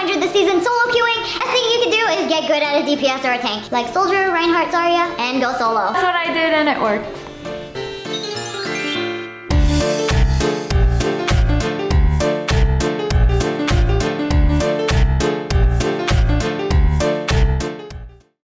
500 this season solo queuing. A thing you can do is get good at a DPS or a tank. Like Soldier, Reinhardt, Zarya, and go solo. That's what I did and it worked.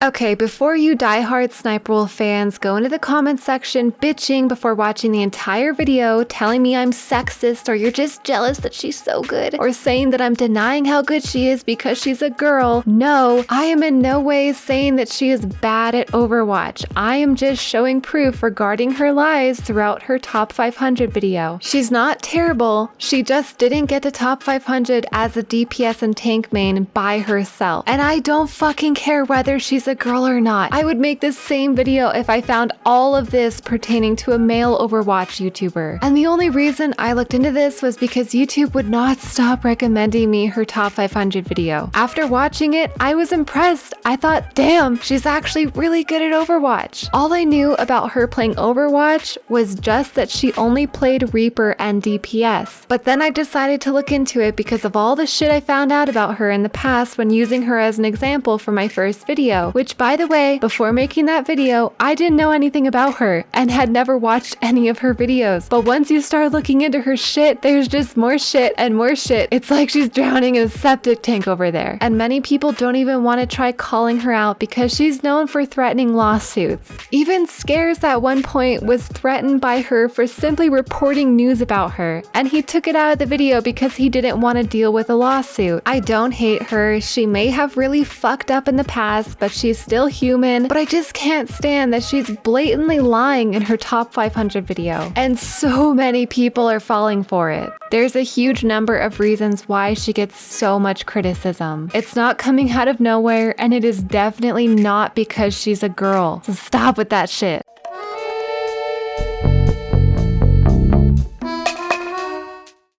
Okay, before you diehard Sniperwolf fans go into the comments section bitching before watching the entire video, telling me I'm sexist or you're just jealous that she's so good, or saying that I'm denying how good she is because she's a girl. No, I am in no way saying that she is bad at Overwatch. I am just showing proof regarding her lies throughout her top 500 video. She's not terrible, she just didn't get to top 500 as a DPS and tank main by herself. And I don't fucking care whether she's a girl or not. I would make this same video if I found all of this pertaining to a male Overwatch YouTuber. And the only reason I looked into this was because YouTube would not stop recommending me her top 500 video. After watching it, I was impressed. I thought, damn, she's actually really good at Overwatch. All I knew about her playing Overwatch was just that she only played Reaper and DPS. But then I decided to look into it because of all the shit I found out about her in the past when using her as an example for my first video, which by the way, before making that video, I didn't know anything about her and had never watched any of her videos. But once you start looking into her shit, there's just more shit and more shit. It's like she's drowning in a septic tank over there. And many people don't even want to try calling her out because she's known for threatening lawsuits. Even Scares at one point was threatened by her for simply reporting news about her, and he took it out of the video because he didn't want to deal with a lawsuit. I don't hate her. She may have really fucked up in the past, but she's still human. But I just can't stand that she's blatantly lying in her top 500 video. And so many people are falling for it. There's a huge number of reasons why she gets so much criticism. It's not coming out of nowhere, and it is definitely not because she's a girl. So stop with that shit.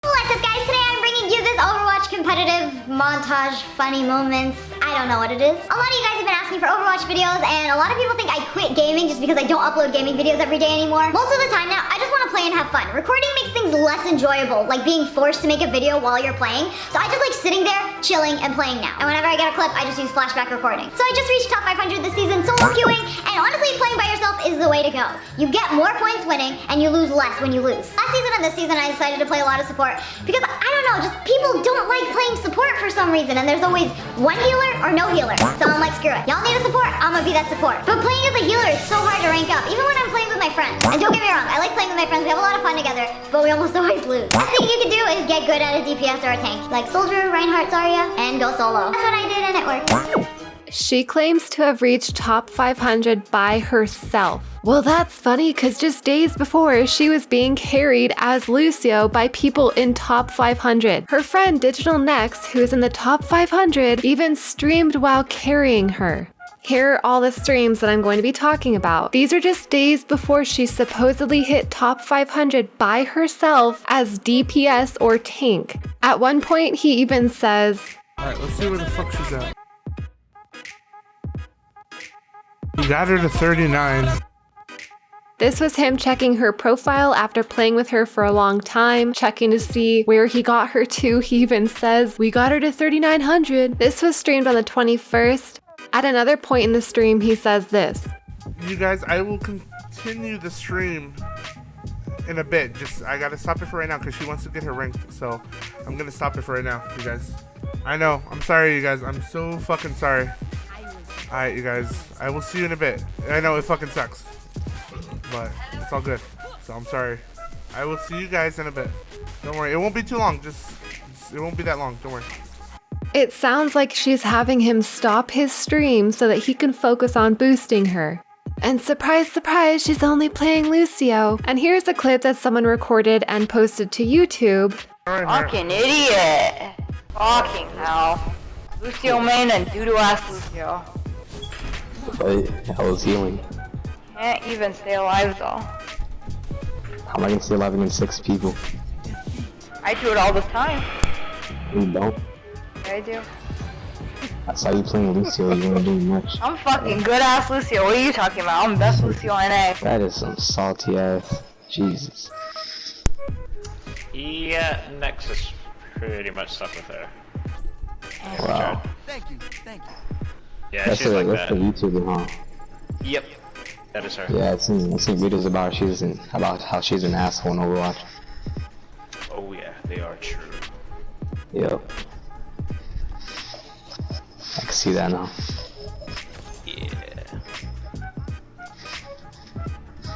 What's up guys, today I'm bringing you this Overwatch competitive montage funny moments. I don't know what it is. A lot of you guys have been asking for Overwatch videos, and a lot of people think I quit gaming just because I don't upload gaming videos every day anymore. Most of the time now, I just want to play and have fun. Recording makes things less enjoyable, like being forced to make a video while you're playing. So I just like sitting there, chilling, and playing now. And whenever I get a clip, I just use flashback recording. So I just reached top 500 this season solo queuing, and honestly, playing by yourself is the way to go. You get more points winning, and you lose less when you lose. Last season and this season, I decided to play a lot of support because, I don't know, just people don't like playing support for some reason, and there's always one healer or no healer. So I'm like, screw it. Y'all need a support, I'm gonna be that support. But playing as a healer, it's so hard to rank up, even when I'm playing with my friends. And don't get me wrong, I like playing with my friends, we have a lot of fun together, but we almost always lose. The thing you can do is get good at a DPS or a tank. Like Soldier, Reinhardt, Zarya, and go solo. That's what I did and it worked. She claims to have reached top 500 by herself. Well, that's funny because just days before, she was being carried as Lucio by people in top 500. Her friend Digital Next, who is in the top 500, even streamed while carrying her. Here are all the streams that I'm going to be talking about. These are just days before she supposedly hit top 500 by herself as DPS or tank. At one point, he even says, "Alright, let's see where the fuck she's at." You got her to 39. This was him checking her profile after playing with her for a long time, checking to see where he got her to. He even says, "We got her to 3,900. This was streamed on the 21st. At another point in the stream, he says this. You guys, I will continue the stream in a bit. Just, I gotta stop it for right now because she wants to get her ranked. So, I'm gonna stop it for right now, you guys. I know, I'm sorry, you guys. I'm so fucking sorry. Alright, you guys. I will see you in a bit. I know, it fucking sucks. But, it's all good. So, I'm sorry. I will see you guys in a bit. Don't worry, it won't be too long. Just it won't be that long. Don't worry. It sounds like she's having him stop his stream so that he can focus on boosting her. And surprise, surprise, she's only playing Lucio. And here's a clip that someone recorded and posted to YouTube. Fucking idiot. Fucking hell. Lucio main and doo-doo ass Lucio. But I was healing. Can't even stay alive though. How am I gonna stay alive against 6 people? I do it all the time. You don't? Yeah, I do. I saw you playing Lucio, you weren't doing much. I'm fucking good ass Lucio. What are you talking about? I'm best Lucio NA. That is some salty ass. Jesus. Yeah, Nexus pretty much stuck with her. Wow. Thank you. Yeah, That's she's a like that's that. the YouTuber, huh? Yep. That is her. Yeah, I've seen videos about how she's an asshole in Overwatch. Oh yeah, they are true. Yep. I can see that now. Yeah.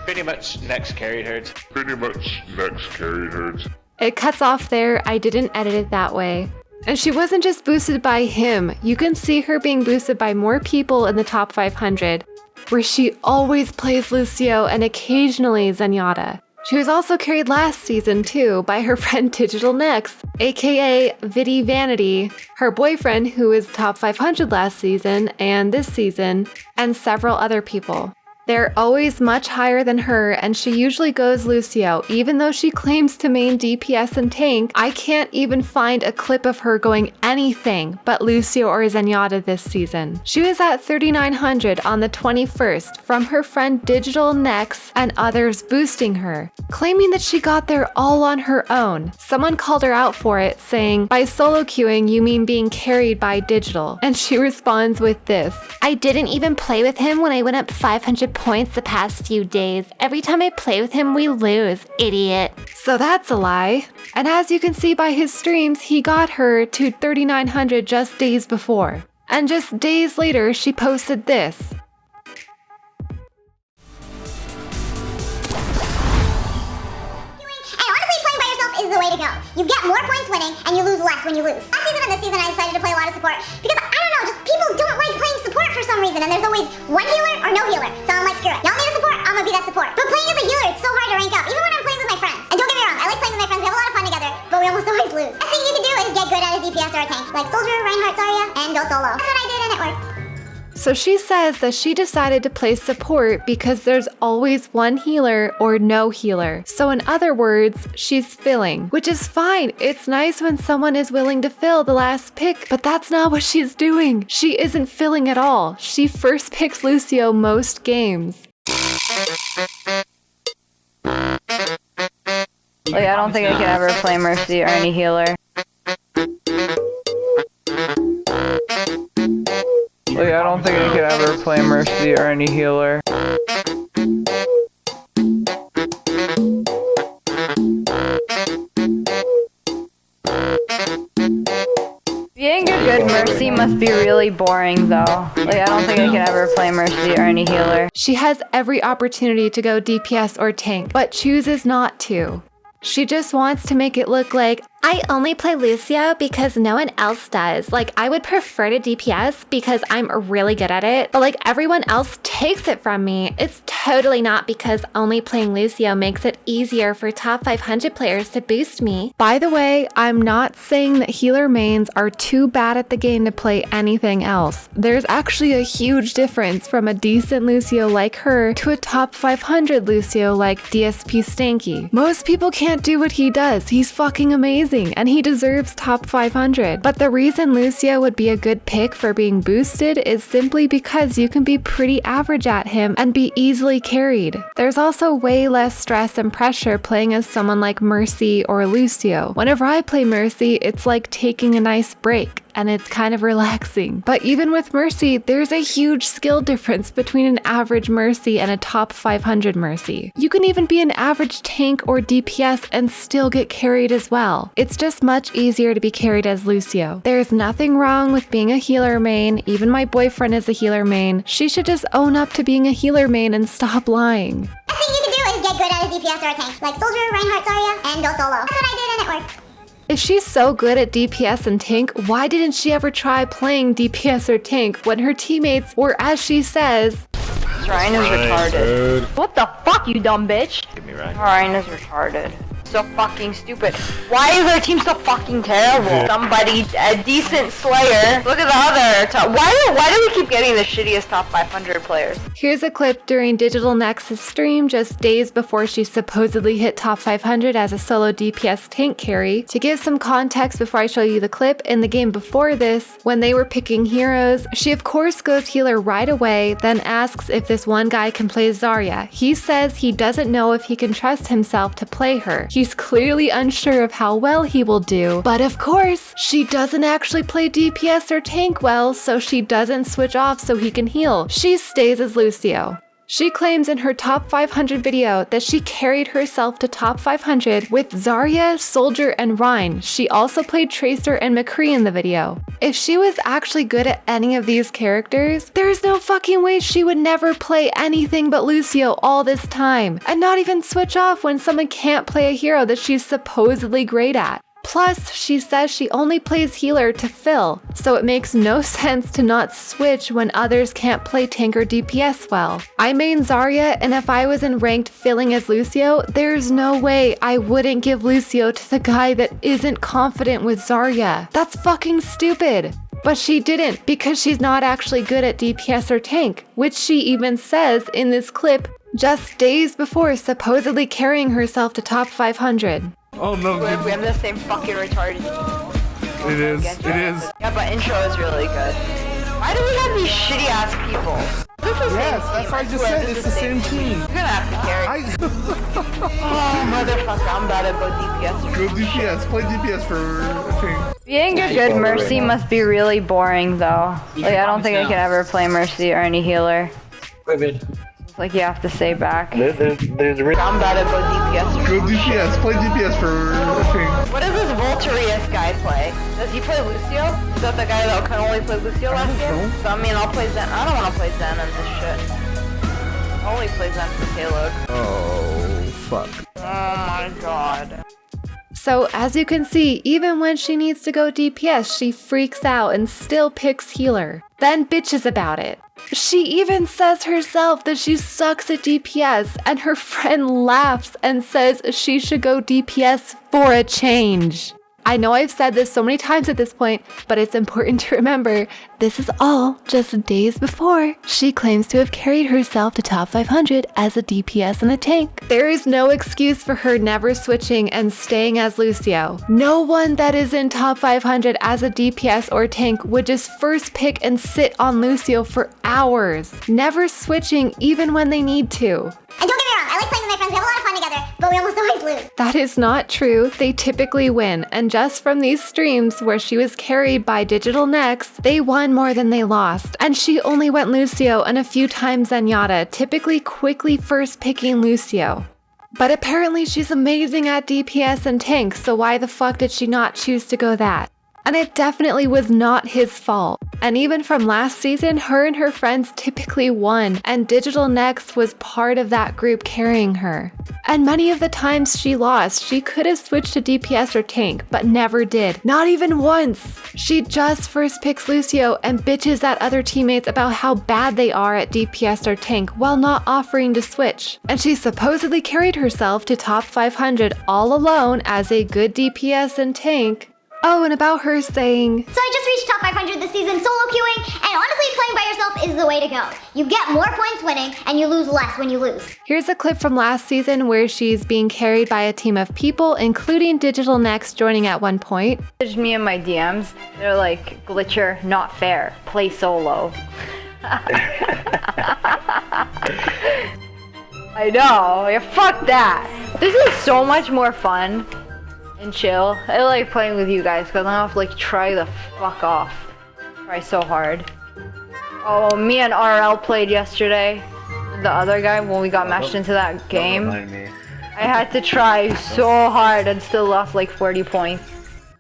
Pretty much next carried her. It cuts off there. I didn't edit it that way. And she wasn't just boosted by him. You can see her being boosted by more people in the top 500, where she always plays Lucio and occasionally Zenyatta. She was also carried last season too by her friend Digital Next, aka Viddy Vanity, her boyfriend who was top 500 last season and this season, and several other people. They're always much higher than her, and she usually goes Lucio. Even though she claims to main DPS and tank, I can't even find a clip of her going anything but Lucio or Zenyatta this season. She was at 3,900 on the 21st from her friend Digital Next and others boosting her, claiming that she got there all on her own. Someone called her out for it, saying, "By solo queuing, you mean being carried by Digital." And she responds with this: "I didn't even play with him when I went up 500 points the past few days. Every time I play with him, we lose, idiot." So that's a lie. And as you can see by his streams, he got her to 3,900 just days before. And just days later, she posted this. And honestly, playing by yourself is the way to go. You get more points winning, and you lose less when you lose. Last season and this season, I decided to play a lot of support because, I don't know, just people don't like playing support for some reason, and there's always one healer or no healer. So I'm like, screw it. Y'all need a support, I'm gonna be that support. But playing as a healer, it's so hard to rank up, even when I'm playing with my friends. And don't get me wrong, I like playing with my friends, we have a lot of fun together, but we almost always lose. The thing you can do is get good at a DPS or a tank, like Soldier, Reinhardt, Zarya, and go solo. That's what I did, and it worked. So she says that she decided to play support because there's always one healer or no healer. So in other words, she's filling, which is fine. It's nice when someone is willing to fill the last pick, but that's not what she's doing. She isn't filling at all. She first picks Lucio most games. Like, I don't think I can ever play Mercy or any healer. Like, I don't think I could ever play Mercy or any healer. Being a good Mercy must be really boring though. Like, I don't think I can ever play Mercy or any healer. She has every opportunity to go DPS or tank, but chooses not to. She just wants to make it look like, I only play Lucio because no one else does. Like, I would prefer to DPS because I'm really good at it, but like everyone else takes it from me. It's totally not because only playing Lucio makes it easier for top 500 players to boost me. By the way, I'm not saying that healer mains are too bad at the game to play anything else. There's actually a huge difference from a decent Lucio like her to a top 500 Lucio like DSP Stanky. Most people can't do what he does. He's fucking amazing, and he deserves top 500. But the reason Lucio would be a good pick for being boosted is simply because you can be pretty average at him and be easily carried. There's also way less stress and pressure playing as someone like Mercy or Lucio. Whenever I play Mercy, it's like taking a nice break, and it's kind of relaxing. But even with Mercy, there's a huge skill difference between an average Mercy and a top 500 Mercy. You can even be an average tank or DPS and still get carried as well. It's just much easier to be carried as Lucio. There's nothing wrong with being a healer main. Even my boyfriend is a healer main. She should just own up to being a healer main and stop lying. The thing you can do is get good at a DPS or a tank, like Soldier, Reinhardt, Zarya, and go solo. That's what I did, and it worked. If she's so good at DPS and tank, why didn't she ever try playing DPS or tank when her teammates were, as she says, Ryan is retarded. What the fuck, you dumb bitch? Give me Ryan. Ryan is retarded. So fucking stupid. Why is our team so fucking terrible? Somebody, a decent Slayer. Look at the other top. Why do we keep getting the shittiest top 500 players? Here's a clip during Digital Nexus stream just days before she supposedly hit top 500 as a solo DPS tank carry. To give some context before I show you the clip, in the game before this, when they were picking heroes, she of course goes healer right away, then asks if this one guy can play Zarya. He says he doesn't know if he can trust himself to play her. He she's clearly unsure of how well he will do. But of course, she doesn't actually play DPS or tank well, so she doesn't switch off so he can heal. She stays as Lucio. She claims in her top 500 video that she carried herself to top 500 with Zarya, Soldier, and Rhine. She also played Tracer and McCree in the video. If she was actually good at any of these characters, there's no fucking way she would never play anything but Lucio all this time, and not even switch off when someone can't play a hero that she's supposedly great at. Plus, she says she only plays healer to fill, so it makes no sense to not switch when others can't play tank or DPS well. I main Zarya, and if I was in ranked filling as Lucio, there's no way I wouldn't give Lucio to the guy that isn't confident with Zarya. That's fucking stupid. But she didn't, because she's not actually good at DPS or tank, which she even says in this clip just days before supposedly carrying herself to top 500. Oh no, We have the same fucking retarded. it is. It is. Yeah, but intro is really good. Why do we have these shitty ass people? This is the Yes, same that's team. what I just swear said. this It's is the same team. You're gonna have to carry. Oh, motherfucker, I'm about to go DPS. Go DPS. Play DPS for a tank. Being a good Mercy must be really boring though. Like, I don't think I can ever play Mercy or any healer. Wait. Like, you have to stay back. There's I'm about to go DPS. Go DPS. Play DPS for a tank. What does this Volturius guy play? Does he play Lucio? Is that the guy that can only play Lucio last game? So I mean, I'll play Zen. I don't want to play Zen in this shit. I'll only play Zen for payload. Oh, fuck. Oh my god. So as you can see, even when she needs to go DPS, she freaks out and still picks healer, then bitches about it. She even says herself that she sucks at DPS, and her friend laughs and says she should go DPS for a change. I know I've said this so many times at this point, but it's important to remember this is all just days before she claims to have carried herself to top 500 as a DPS and a tank. There is no excuse for her never switching and staying as Lucio. No one that is in top 500 as a DPS or tank would just first pick and sit on Lucio for hours, never switching even when they need to. And don't get me wrong, I like playing with my friends, we have a lot of fun together, but we almost always lose. That is not true. They typically win, and just from these streams where she was carried by Digital Next, they won more than they lost. And she only went Lucio and a few times Zenyatta, typically quickly first picking Lucio. But apparently she's amazing at DPS and tank, so why the fuck did she not choose to go that? And it definitely was not his fault. And even from last season, her and her friends typically won, and Digital Next was part of that group carrying her. And many of the times she lost, she could have switched to DPS or tank, but never did. Not even once! She just first picks Lucio and bitches at other teammates about how bad they are at DPS or tank while not offering to switch. And she supposedly carried herself to top 500 all alone as a good DPS and tank. Oh, and about her saying, So I just reached top 500 this season solo queuing, and honestly playing by yourself is the way to go. You get more points winning, and you lose less when you lose. Here's a clip from last season where she's being carried by a team of people, including Digital Next joining at one point. Messaged me in my DMs. They're like, Glitcher, not fair. Play solo. I know. Yeah, fuck that. This is so much more fun and chill. I like playing with you guys because I don't have to like try the fuck off. Try so hard. Oh, me and RL played yesterday. The other guy, when we got matched into that game, I had to try so hard and still lost like 40 points.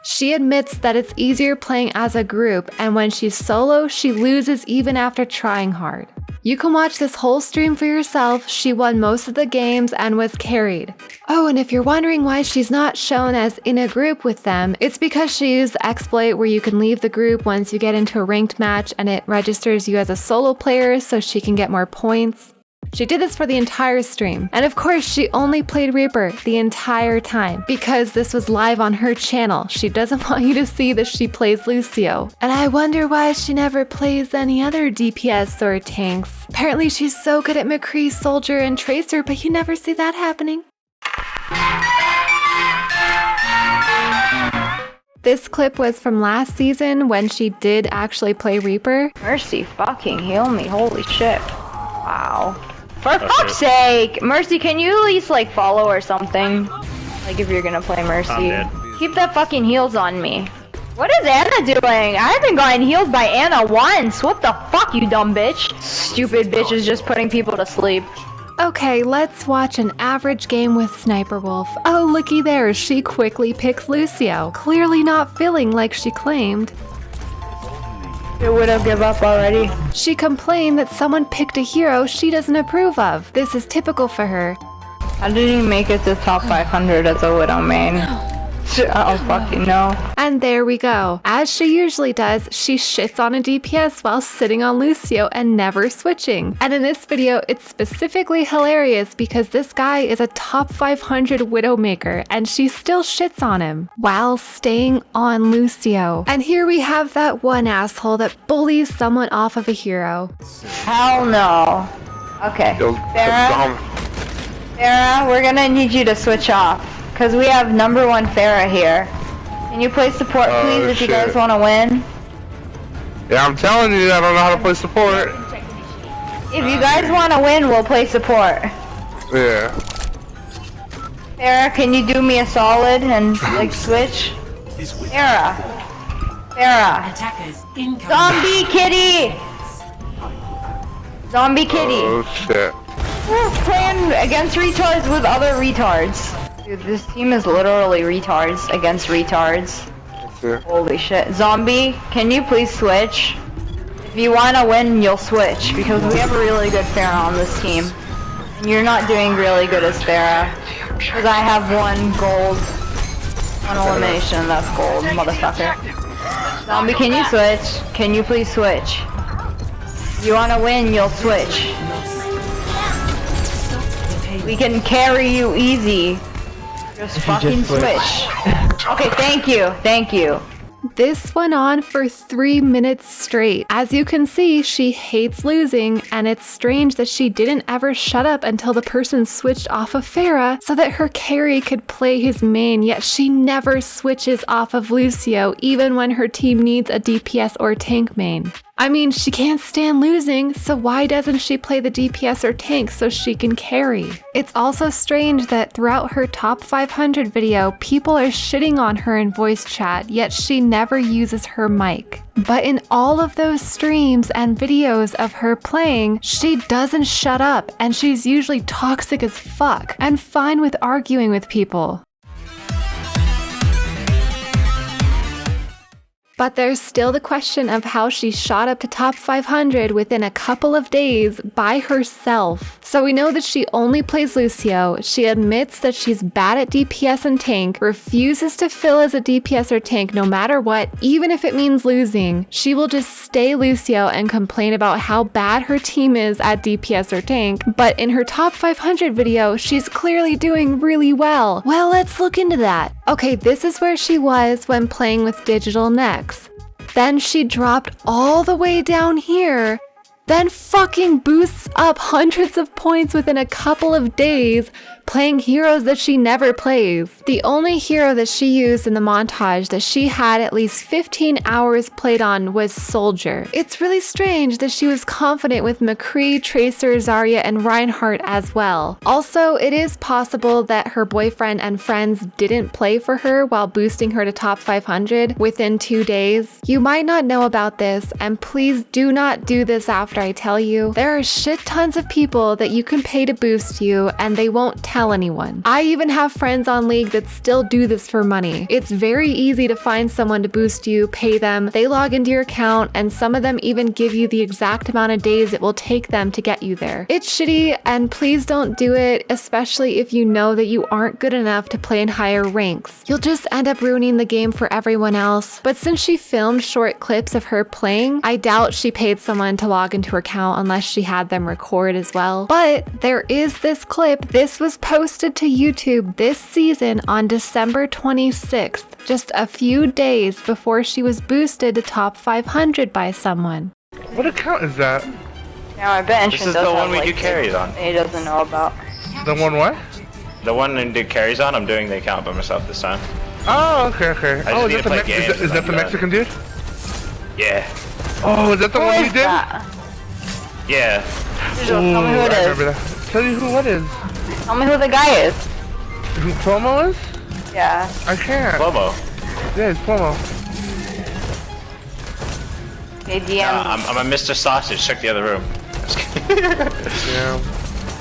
She admits that it's easier playing as a group, and when she's solo, she loses even after trying hard. You can watch this whole stream for yourself. She won most of the games and was carried. Oh, and if you're wondering why she's not shown as in a group with them, it's because she used the exploit where you can leave the group once you get into a ranked match and it registers you as a solo player so she can get more points. She did this for the entire stream. And of course, she only played Reaper the entire time because this was live on her channel. She doesn't want you to see that she plays Lucio. And I wonder why she never plays any other DPS or tanks. Apparently she's so good at McCree, Soldier, and Tracer, but you never see that happening. This clip was from last season when she did actually play Reaper. Mercy, fucking heal me. Holy shit. Wow. For fuck's sake! Mercy, can you at least like follow or something? Like if you're gonna play Mercy. I'm dead. Keep the fucking heals on me. What is Anna doing? I haven't gotten healed by Anna once. What the fuck, you dumb bitch? Stupid bitch is just putting people to sleep. Okay, let's watch an average game with Sniperwolf. Oh, looky there, she quickly picks Lucio. Clearly not feeling like she claimed. It would have given up already. She complained that someone picked a hero she doesn't approve of. This is typical for her. I didn't even make it to top 500 as a Widow main. I don't fucking know. And there we go. As she usually does, she shits on a DPS while sitting on Lucio and never switching. And in this video, it's specifically hilarious because this guy is a top 500 Widowmaker and she still shits on him while staying on Lucio. And here we have that one asshole that bullies someone off of a hero. Hell no. Okay. Farah, we're gonna need you to switch off. Because we have number 1 Farah here. Can you play support, please, if you guys want to win? Yeah, I'm telling you, I don't know how to play support. If you guys want to win, we'll play support. Yeah. Farah, can you do me a solid and, like, switch? Farah. Zombie kitty! Zombie kitty. Oh, shit. We're playing against retards with other retards. Dude, this team is literally retards against retards. Holy shit. Zombie, can you please switch? If you want to win, you'll switch, because we have a really good Farah on this team. And you're not doing really good as Farah. Because I have 1 gold. 1 elimination, that's gold, motherfucker. Zombie, can you switch? Can you please switch? If you want to win, you'll switch. We can carry you easy. Just fucking switch. Okay, thank you. This went on for 3 minutes straight. As you can see, she hates losing, and it's strange that she didn't ever shut up until the person switched off of Farah so that her carry could play his main, yet she never switches off of Lucio even when her team needs a DPS or tank main. I mean, she can't stand losing, so why doesn't she play the DPS or tank so she can carry? It's also strange that throughout her top 500 video, people are shitting on her in voice chat, yet she never uses her mic. But in all of those streams and videos of her playing, she doesn't shut up, and she's usually toxic as fuck and fine with arguing with people. But there's still the question of how she shot up to top 500 within a couple of days by herself. So we know that she only plays Lucio, she admits that she's bad at DPS and tank, refuses to fill as a DPS or tank no matter what, even if it means losing. She will just stay Lucio and complain about how bad her team is at DPS or tank, but in her top 500 video, she's clearly doing really well. Well, let's look into that. Okay, this is where she was when playing with Digital next. Then she dropped all the way down here, then fucking boosts up hundreds of points within a couple of days, playing heroes that she never plays. The only hero that she used in the montage that she had at least 15 hours played on was Soldier. It's really strange that she was confident with McCree, Tracer, Zarya, and Reinhardt as well. Also, it is possible that her boyfriend and friends didn't play for her while boosting her to top 500 within 2 days. You might not know about this, and please do not do this after I tell you. There are shit tons of people that you can pay to boost you, and they won't tell anyone. I even have friends on League that still do this for money. It's very easy to find someone to boost you, pay them, they log into your account, and some of them even give you the exact amount of days it will take them to get you there. It's shitty, and please don't do it, especially if you know that you aren't good enough to play in higher ranks. You'll just end up ruining the game for everyone else. But since she filmed short clips of her playing, I doubt she paid someone to log into her account unless she had them record as well. But there is this clip. This was posted to YouTube this season on December 26th, just a few days before she was boosted to top 500 by someone. What account is that? Now I bet This is the one we do carries on. He doesn't know about. The one what? The one I do carries on, I'm doing the account by myself this time. Oh, okay. I Oh, just need to play games. is that the Mexican dude? Yeah. Oh, is that the one you did? Yeah. Tell me who it I is. remember that. Tell you who what is. Tell me who the guy is. Who Promo is? Yeah. I can't. Flomo. Yeah, it's Plomo. Hey, DM. I'm a Mr. Sausage. Check the other room. Yeah.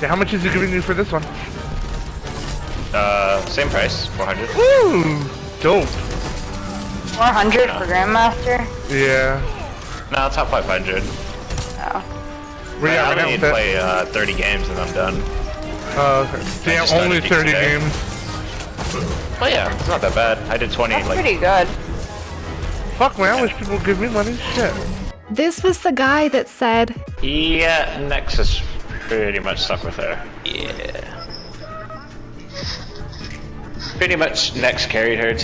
Yeah, how much is he giving you for this one? Same price, 400. Woo! Dope. 400 for Grandmaster? Yeah. No, top 500. Oh. Where you I at right only now need with to that? play 30 games and I'm done. Okay. Damn, just started only Geeks 30 today. games. But yeah, it's not that bad. I did 20 That's like pretty good. Fuck, man, I wish people would give me money. Shit. This was the guy that said, yeah, Nexus pretty much stuck with her. Yeah. Pretty much Nex carried her.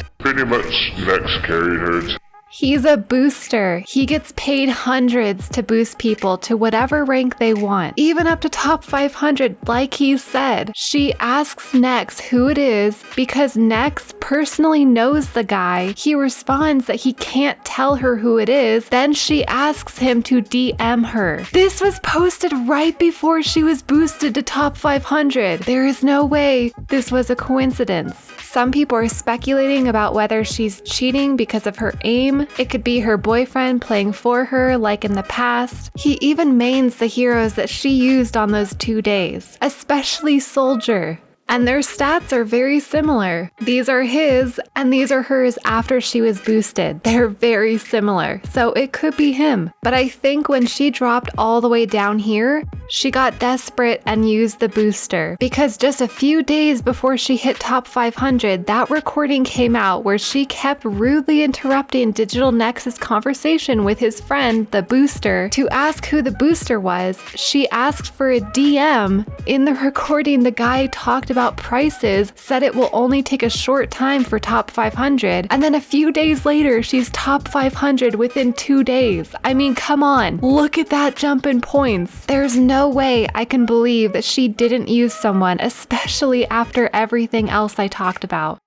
he's a booster. He gets paid hundreds to boost people to whatever rank they want, even up to top 500, like he said. She asks Nex who it is because Nex personally knows the guy. He responds that he can't tell her who it is. Then she asks him to DM her. This was posted right before she was boosted to top 500. There is no way this was a coincidence. Some people are speculating about whether she's cheating because of her aim. It could be her boyfriend playing for her like in the past. He even mains the heroes that she used on those 2 days, especially Soldier. And their stats are very similar. These are his and these are hers after she was boosted. They're very similar, so it could be him. But I think when she dropped all the way down here, she got desperate and used the booster. Because just a few days before she hit top 500, that recording came out where she kept rudely interrupting Digital Nexus conversation with his friend, the booster, to ask who the booster was. She asked for a DM. In the recording, the guy talked about prices, said it will only take a short time for top 500, and then a few days later she's top 500 within 2 days. I mean, come on, look at that jump in points. There's no way I can believe that she didn't use someone, especially after everything else I talked about.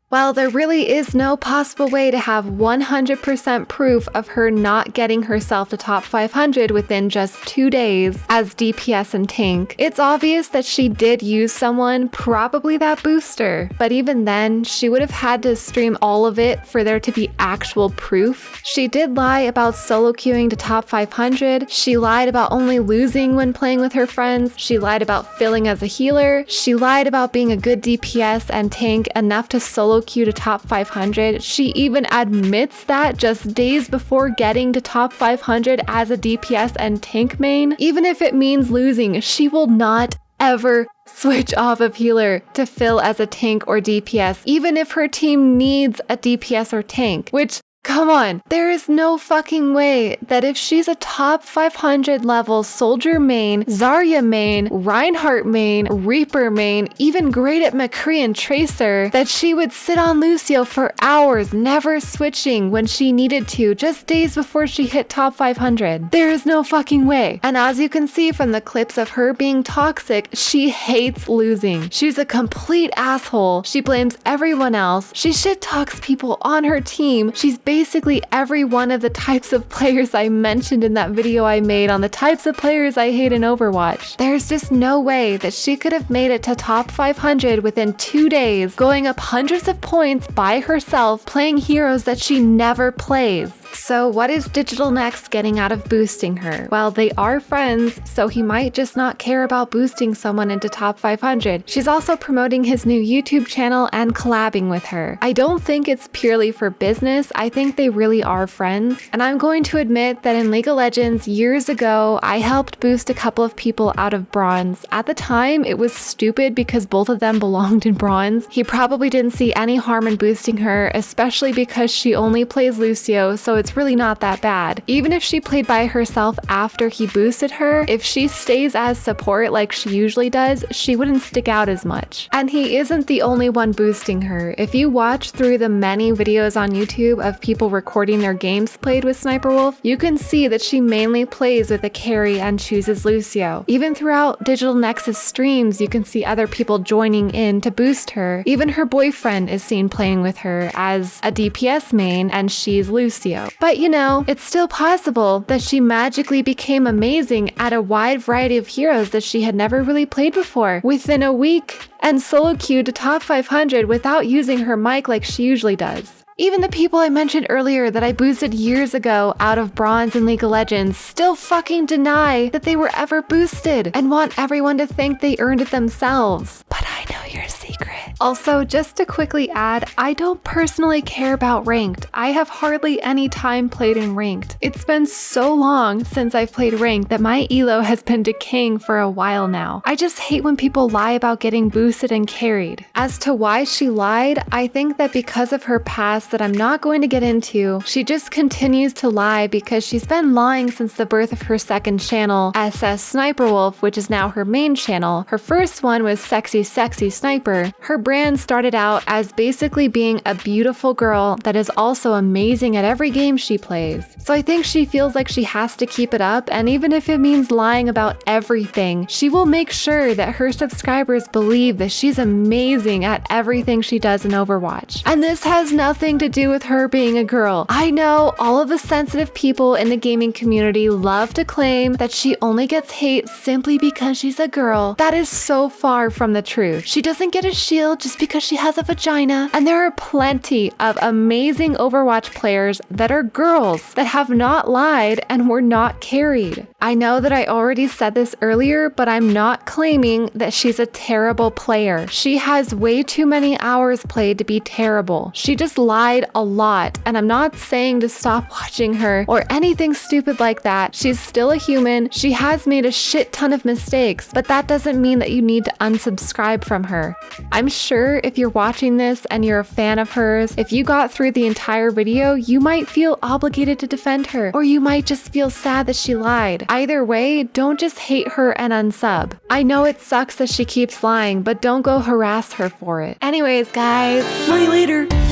Well, there really is no possible way to have 100% proof of her not getting herself to top 500 within just 2 days as DPS and tank. It's obvious that she did use someone, probably that booster, but even then, she would have had to stream all of it for there to be actual proof. She did lie about solo queuing to top 500. She lied about only losing when playing with her friends. She lied about filling as a healer. She lied about being a good DPS and tank enough to solo queue to top 500. She even admits that just days before getting to top 500 as a DPS and tank main. Even if it means losing, she will not ever switch off of healer to fill as a tank or DPS, even if her team needs a DPS or tank, which, come on, there is no fucking way that if she's a top 500 level Soldier main, Zarya main, Reinhardt main, Reaper main, even great at McCree and Tracer, that she would sit on Lucio for hours, never switching when she needed to, just days before she hit top 500. There is no fucking way. And as you can see from the clips of her being toxic, she hates losing. She's a complete asshole. She blames everyone else. She shit talks people on her team. She's basically every one of the types of players I mentioned in that video I made on the types of players I hate in Overwatch. There's just no way that she could have made it to top 500 within 2 days, going up hundreds of points by herself, playing heroes that she never plays. So what is Digital Next getting out of boosting her? Well, they are friends, so he might just not care about boosting someone into top 500. She's also promoting his new YouTube channel and collabing with her. I don't think it's purely for business. I think they really are friends. And I'm going to admit that in League of Legends years ago, I helped boost a couple of people out of bronze. At the time, it was stupid because both of them belonged in bronze. He probably didn't see any harm in boosting her, especially because she only plays Lucio, so it's really not that bad. Even if she played by herself after he boosted her, if she stays as support like she usually does, she wouldn't stick out as much. And he isn't the only one boosting her. If you watch through the many videos on YouTube of people recording their games played with SSSniperwolf, you can see that she mainly plays with a carry and chooses Lucio. Even throughout Digital Nexus streams, you can see other people joining in to boost her. Even her boyfriend is seen playing with her as a DPS main and she's Lucio. But you know, it's still possible that she magically became amazing at a wide variety of heroes that she had never really played before within a week and solo queued to top 500 without using her mic like she usually does. Even the people I mentioned earlier that I boosted years ago out of bronze in League of Legends still fucking deny that they were ever boosted and want everyone to think they earned it themselves. But I know your secret. Also, just to quickly add, I don't personally care about ranked. I have hardly any time played in ranked. It's been so long since I've played ranked that my elo has been decaying for a while now. I just hate when people lie about getting boosted and carried. As to why she lied, I think that because of her past that I'm not going to get into, she just continues to lie because she's been lying since the birth of her second channel, SSSniperwolf, which is now her main channel. Her first one was Sexy Sniper. Her brand started out as basically being a beautiful girl that is also amazing at every game she plays. So I think she feels like she has to keep it up, and even if it means lying about everything, she will make sure that her subscribers believe that she's amazing at everything she does in Overwatch. And this has nothing to do with her being a girl. I know all of the sensitive people in the gaming community love to claim that she only gets hate simply because she's a girl. That is so far from the truth. She doesn't get a shield just because she has a vagina, and there are plenty of amazing Overwatch players that are girls that have not lied and were not carried. I know that I already said this earlier, but I'm not claiming that she's a terrible player. She has way too many hours played to be terrible. She just lied a lot, and I'm not saying to stop watching her or anything stupid like that. She's still a human. She has made a shit ton of mistakes, but that doesn't mean that you need to unsubscribe from her. I'm sure if you're watching this and you're a fan of hers, if you got through the entire video, you might feel obligated to defend her, or you might just feel sad that she lied. Either way, don't just hate her and unsub. I know it sucks that she keeps lying, but don't go harass her for it. Anyways, guys, see you later.